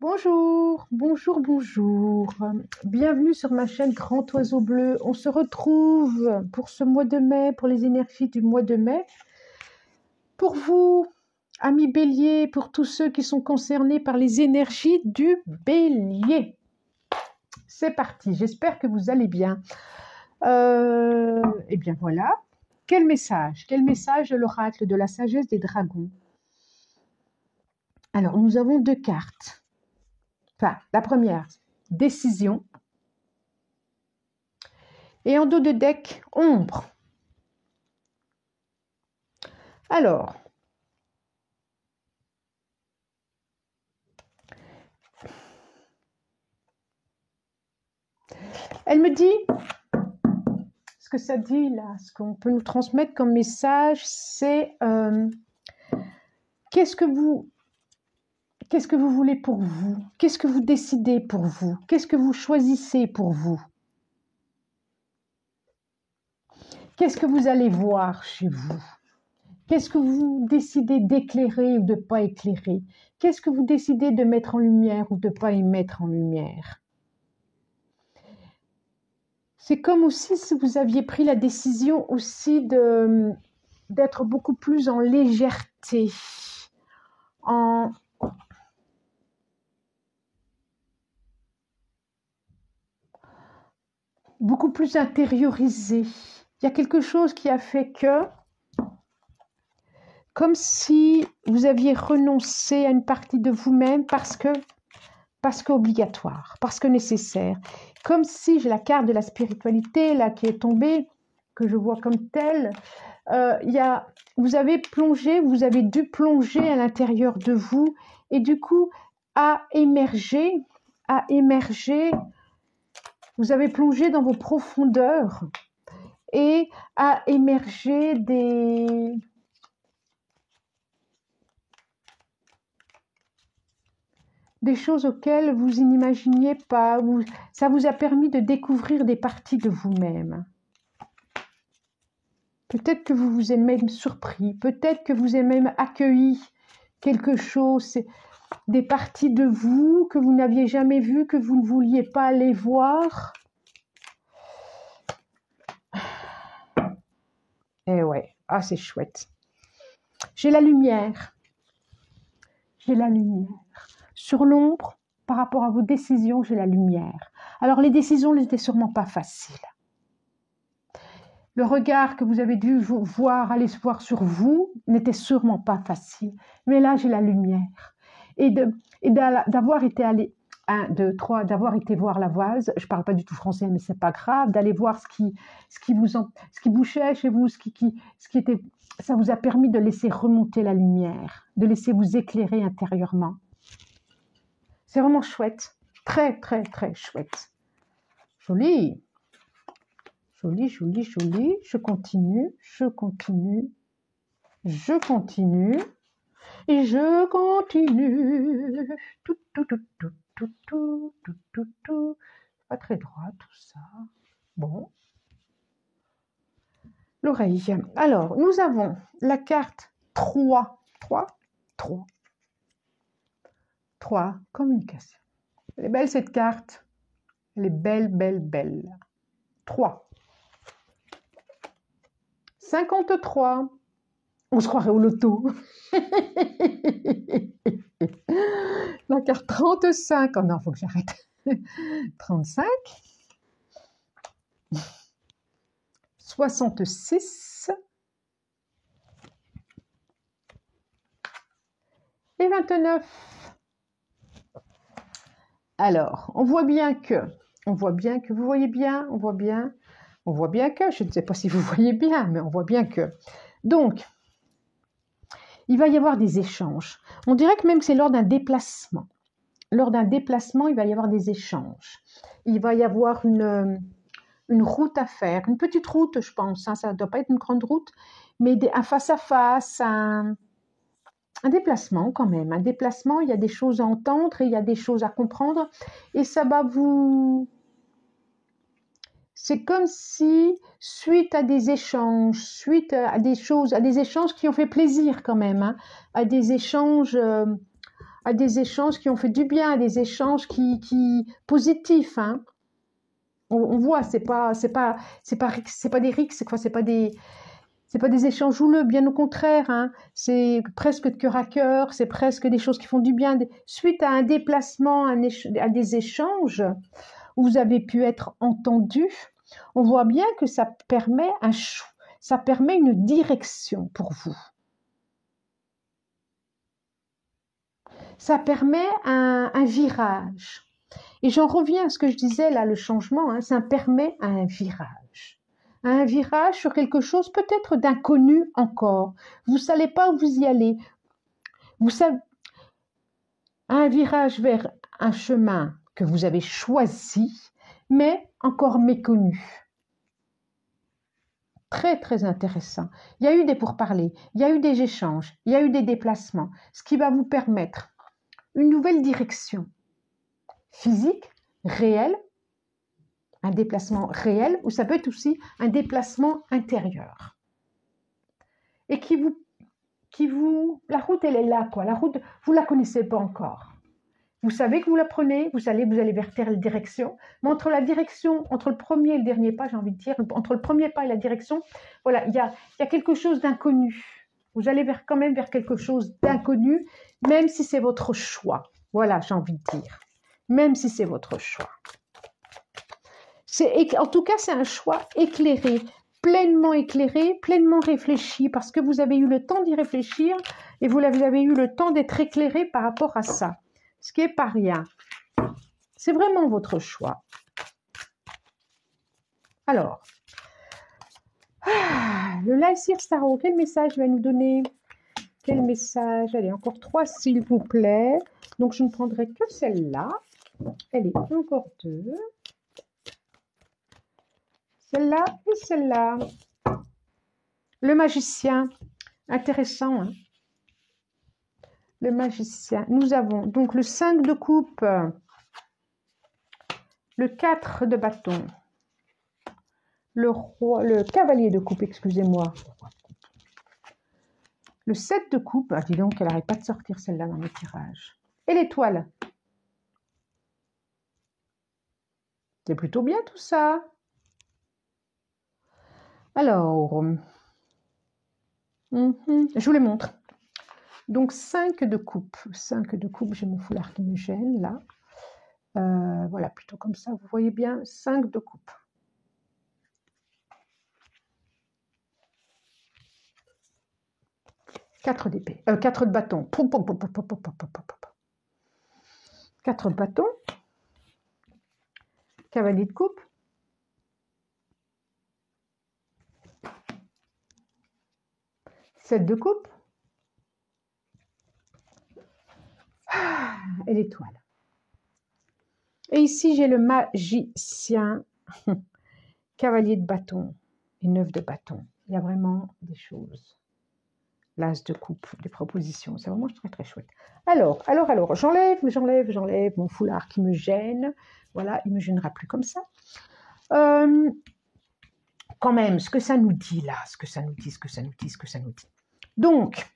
Bonjour, bonjour, bonjour. Bienvenue sur ma chaîne Grand Oiseau Bleu. On se retrouve pour ce mois de mai, pour les énergies du mois de mai. Pour vous, amis béliers, pour tous ceux qui sont concernés par les énergies du bélier. C'est parti, j'espère que vous allez bien. Eh bien voilà, quel message de l'oracle de la sagesse des dragons. Alors, nous avons deux cartes. Enfin, la première, décision. Et en dos de deck, ombre. Alors, elle me dit, ce que ça dit là, ce qu'on peut nous transmettre comme message, c'est qu'est-ce que vous voulez pour vous? Qu'est-ce que vous décidez pour vous? Qu'est-ce que vous choisissez pour vous? Qu'est-ce que vous allez voir chez vous? Qu'est-ce que vous décidez d'éclairer ou de ne pas éclairer? Qu'est-ce que vous décidez de mettre en lumière ou de ne pas y mettre en lumière? C'est comme aussi si vous aviez pris la décision aussi d'être beaucoup plus en légèreté, beaucoup plus intériorisé. Il y a quelque chose qui a fait que, comme si vous aviez renoncé à une partie de vous-même parce que obligatoire, parce que nécessaire. Comme si, j'ai la carte de la spiritualité là qui est tombée, que je vois comme telle, vous avez dû plonger à l'intérieur de vous et du coup, à émerger, vous avez plongé dans vos profondeurs et à émerger des choses auxquelles vous n'imaginiez pas. Ça vous a permis de découvrir des parties de vous-même. Peut-être que vous vous êtes même surpris, peut-être que vous avez même accueilli quelque chose, des parties de vous que vous n'aviez jamais vues, que vous ne vouliez pas aller voir. Eh ouais, ah c'est chouette. J'ai la lumière. Sur l'ombre, par rapport à vos décisions, j'ai la lumière. Alors les décisions n'étaient sûrement pas faciles. Le regard que vous avez dû aller se voir sur vous n'était sûrement pas facile. Mais là, j'ai la lumière. Et d'avoir été allé, 1, 2, 3, d'avoir été voir la vase, je ne parle pas du tout français, mais ce n'est pas grave, d'aller voir ce qui bouchait chez vous, ce qui était, ça vous a permis de laisser remonter la lumière, de laisser vous éclairer intérieurement. C'est vraiment chouette, très, très, très chouette. Joli. Joli, joli, joli. Je continue. Et je continue. Tout. Pas très droit tout ça. Bon. L'oreille. Alors, nous avons la carte 3. 3, communication. Elle est belle cette carte. Elle est belle. 3. 53. On se croirait au loto. La carte 35. Oh non, il faut que j'arrête. 35. 66. Et 29. Alors, on voit bien que, vous voyez bien, on voit bien que, je ne sais pas si vous voyez bien, mais on voit bien que. Donc, il va y avoir des échanges. On dirait que même c'est lors d'un déplacement. Lors d'un déplacement, il va y avoir des échanges. Il va y avoir une route à faire, une petite route, je pense. Hein, ça ne doit pas être une grande route, mais un face-à-face, un déplacement quand même. Un déplacement, il y a des choses à entendre et il y a des choses à comprendre. Et ça va vous... C'est comme si, suite à des échanges, suite à des échanges qui ont fait plaisir quand même, hein, à des échanges à des échanges qui ont fait du bien, à des échanges qui positifs. Hein. On voit, c'est pas des rixes, c'est pas des échanges houleux, bien au contraire. Hein. C'est presque de cœur à cœur, c'est presque des choses qui font du bien. Suite à un déplacement, à des échanges où vous avez pu être entendu, on voit bien que ça permet une direction pour vous. Ça permet un virage. Et j'en reviens à ce que je disais là, le changement, hein, ça permet un virage. Un virage sur quelque chose peut-être d'inconnu encore. Vous ne savez pas où vous y allez. Vous savez, un virage vers un chemin que vous avez choisi, mais encore méconnu. Très, très intéressant. Il y a eu des pourparlers, il y a eu des échanges, il y a eu des déplacements, ce qui va vous permettre une nouvelle direction physique, réelle, un déplacement réel, ou ça peut être aussi un déplacement intérieur. Et la route, elle est là, quoi. La route, vous ne la connaissez pas encore. Vous savez que vous la prenez, vous allez vers telle direction, mais entre le premier et le dernier pas, j'ai envie de dire, entre le premier pas et la direction, voilà, il y a quelque chose d'inconnu. Vous allez quand même vers quelque chose d'inconnu, même si c'est votre choix. Voilà, j'ai envie de dire. Même si c'est votre choix. En tout cas, c'est un choix éclairé, pleinement réfléchi, parce que vous avez eu le temps d'y réfléchir et vous avez eu le temps d'être éclairé par rapport à ça. Ce qui n'est pas rien. C'est vraiment votre choix. Alors, le Lycir Tarot, quel message va nous donner? Quel message? Allez, encore 3, s'il vous plaît. Donc, je ne prendrai que celle-là. Elle est encore 2. Celle-là et celle-là. Le magicien. Intéressant, hein? Le magicien. Nous avons donc le 5 de coupe, le 4 de bâton, le cavalier de coupe, excusez-moi, le 7 de coupe, dis donc elle n'arrête pas de sortir celle-là dans mes tirages, et l'étoile. C'est plutôt bien tout ça. Alors, je vous les montre. Donc 5 de coupe, j'ai mon foulard qui me gêne là. Voilà, plutôt comme ça, vous voyez bien, 5 de coupe. Quatre d'épée, 4 de bâton. 4 de bâton. Cavalier de coupe. Sept de coupe. Et l'étoile. Et ici, j'ai le magicien, cavalier de bâton et 9 de bâton. Il y a vraiment des choses. L'as de coupe, des propositions. C'est vraiment très, très chouette. Alors, j'enlève mon foulard qui me gêne. Voilà, il ne me gênera plus comme ça. Quand même, ce que ça nous dit là, ce que ça nous dit. Donc,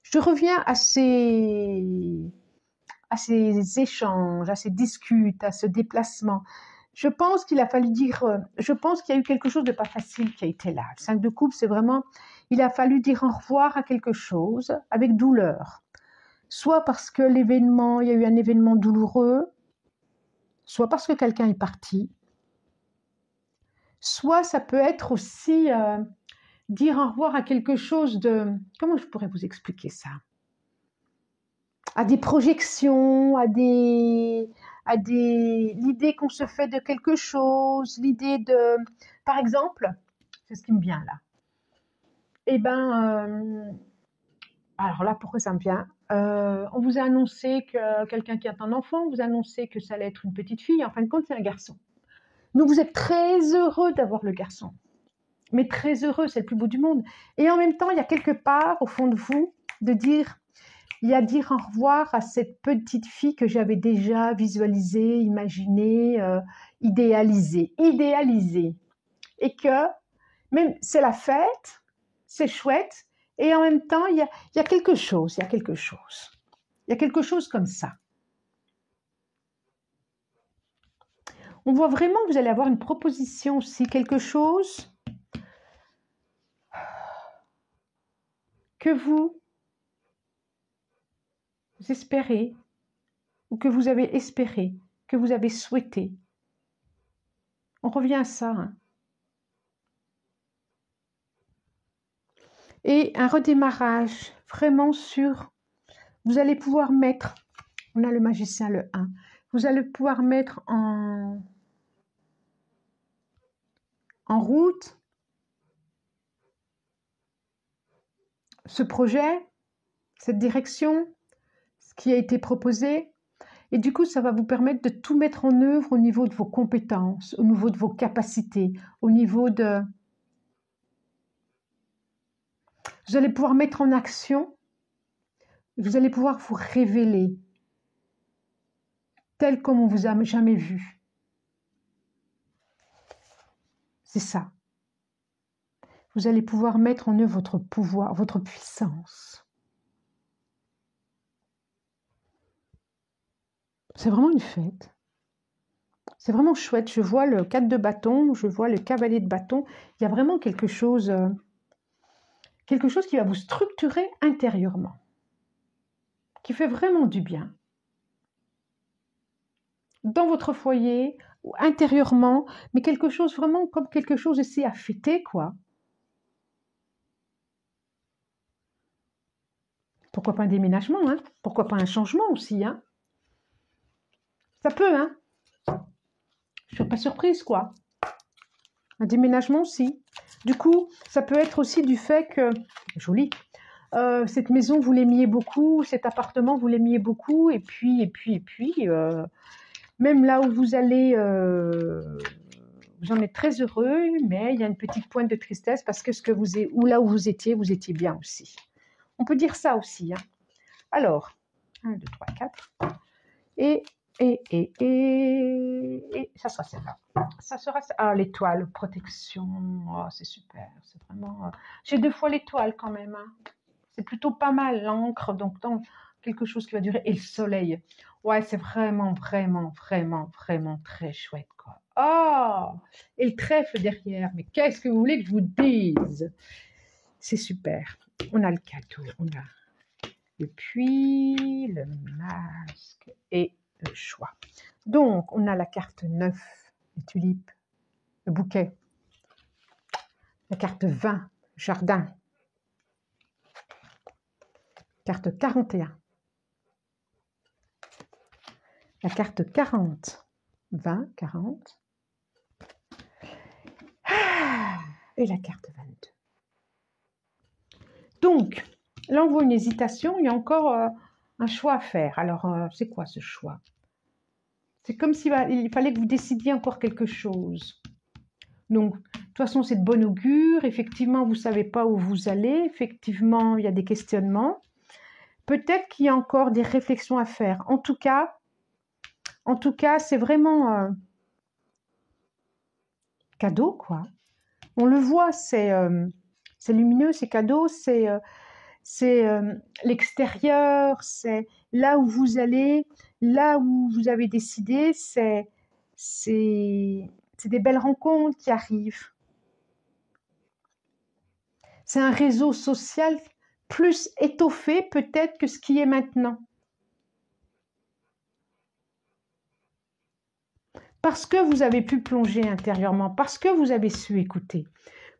je reviens à ces échanges, à ces discutes, à ce déplacement. Je pense qu'il a fallu dire, je pense qu'il y a eu quelque chose de pas facile qui a été là. Le 5 de coupe, c'est vraiment, il a fallu dire au revoir à quelque chose avec douleur. Soit parce que il y a eu un événement douloureux, soit parce que quelqu'un est parti, soit ça peut être aussi dire au revoir à quelque chose de... Comment je pourrais vous expliquer ça? À des projections, à l'idée qu'on se fait de quelque chose, l'idée de... Par exemple, c'est ce qui me vient là. Eh bien, alors là, pourquoi ça me vient? On vous a annoncé que quelqu'un qui a un enfant, on vous a annoncé que ça allait être une petite fille, en fin de compte, c'est un garçon. Donc, vous êtes très heureux d'avoir le garçon. Mais très heureux, c'est le plus beau du monde. Et en même temps, il y a quelque part, au fond de vous, dire au revoir à cette petite fille que j'avais déjà visualisée, imaginée, idéalisée. Et que, même, c'est la fête, c'est chouette, et en même temps, il y a quelque chose, Il y a quelque chose comme ça. On voit vraiment que vous allez avoir une proposition aussi, quelque chose que vous espérez, ou que vous avez espéré, que vous avez souhaité. On revient à ça. Hein. Et un redémarrage vraiment sur... Vous allez pouvoir mettre... On a le magicien, le 1. Vous allez pouvoir mettre en route ce projet, cette direction, ce qui a été proposé. Et du coup, ça va vous permettre de tout mettre en œuvre au niveau de vos compétences, au niveau de vos capacités, au niveau de... Vous allez pouvoir mettre en action, vous allez pouvoir vous révéler tel comme on vous a jamais vu. C'est ça. Vous allez pouvoir mettre en œuvre votre pouvoir, votre puissance. C'est vraiment une fête. C'est vraiment chouette. Je vois le 4 de bâton, je vois le cavalier de bâton. Il y a vraiment quelque chose qui va vous structurer intérieurement, qui fait vraiment du bien. Dans votre foyer, ou intérieurement, mais quelque chose vraiment comme quelque chose ici à fêter, quoi. Pourquoi pas un déménagement, hein? Pourquoi pas un changement aussi, hein? Ça peut, hein? Je ne suis pas surprise, quoi. Un déménagement aussi. Du coup, ça peut être aussi du fait que... Joli. Cette maison, vous l'aimiez beaucoup, cet appartement, vous l'aimiez beaucoup, et puis, même là où vous allez, vous en êtes très heureux, mais il y a une petite pointe de tristesse parce que ou là où vous étiez bien aussi. On peut dire ça aussi. Hein. Alors, 1, 2, 3, 4. Et ça sera celle-là. Ça sera l'étoile, protection. Oh, c'est super. C'est vraiment. J'ai 2 fois l'étoile quand même. Hein. C'est plutôt pas mal l'encre, donc dans quelque chose qui va durer. Et le soleil. Ouais, c'est vraiment très chouette, quoi. Oh, et le trèfle derrière. Mais qu'est-ce que vous voulez que je vous dise? C'est super. On a le cadeau, on a le puits, le masque et le choix. Donc, on a la carte 9, les tulipes, le bouquet. La carte 20, jardin. Carte 41. La carte 40. 20, 40. Et la carte 22. Donc, là, on voit une hésitation. Il y a encore un choix à faire. Alors, c'est quoi ce choix? C'est comme s'il fallait que vous décidiez encore quelque chose. Donc, de toute façon, c'est de bon augure. Effectivement, vous ne savez pas où vous allez. Effectivement, il y a des questionnements. Peut-être qu'il y a encore des réflexions à faire. En tout cas, c'est vraiment cadeau, quoi. On le voit, c'est lumineux, c'est cadeau, c'est l'extérieur, c'est là où vous allez, là où vous avez décidé, c'est des belles rencontres qui arrivent. C'est un réseau social plus étoffé peut-être que ce qui est maintenant. Parce que vous avez pu plonger intérieurement, parce que vous avez su écouter.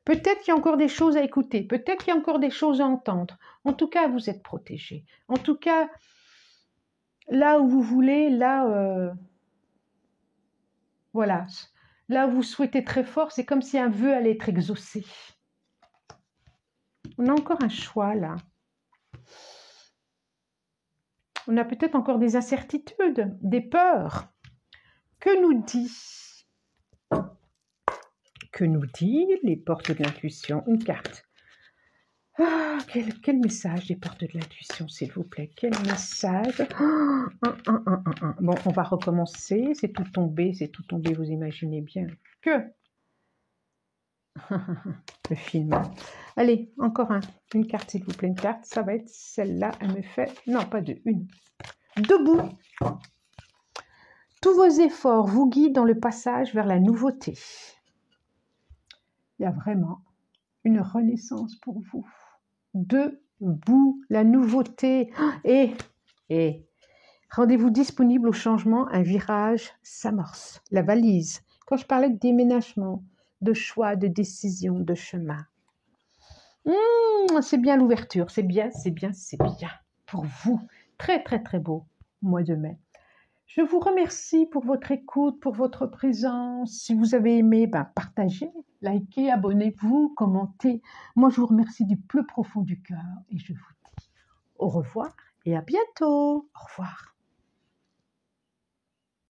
Peut-être qu'il y a encore des choses à écouter, peut-être qu'il y a encore des choses à entendre. En tout cas, vous êtes protégé. En tout cas, là où vous voulez, là, voilà, là où vous souhaitez très fort, c'est comme si un vœu allait être exaucé. On a encore un choix là. On a peut-être encore des incertitudes, des peurs. Que nous dit les portes de l'intuition? Une carte. Ah, quel message des portes de l'intuition, s'il vous plaît? Quel message? Bon, on va recommencer. C'est tout tombé, vous imaginez bien que... Le film. Allez, encore une carte, s'il vous plaît, une carte. Ça va être celle-là. Elle me fait... Non, pas deux, une. Debout. Tous vos efforts vous guident dans le passage vers la nouveauté. Il y a vraiment une renaissance pour vous. Debout, la nouveauté. Et rendez-vous disponible au changement, un virage s'amorce. La valise. Quand je parlais de déménagement, de choix, de décision, de chemin. C'est bien l'ouverture, c'est bien pour vous. Très, très, très beau mois de mai. Je vous remercie pour votre écoute, pour votre présence. Si vous avez aimé, partagez, likez, abonnez-vous, commentez. Moi, je vous remercie du plus profond du cœur et je vous dis au revoir et à bientôt. Au revoir.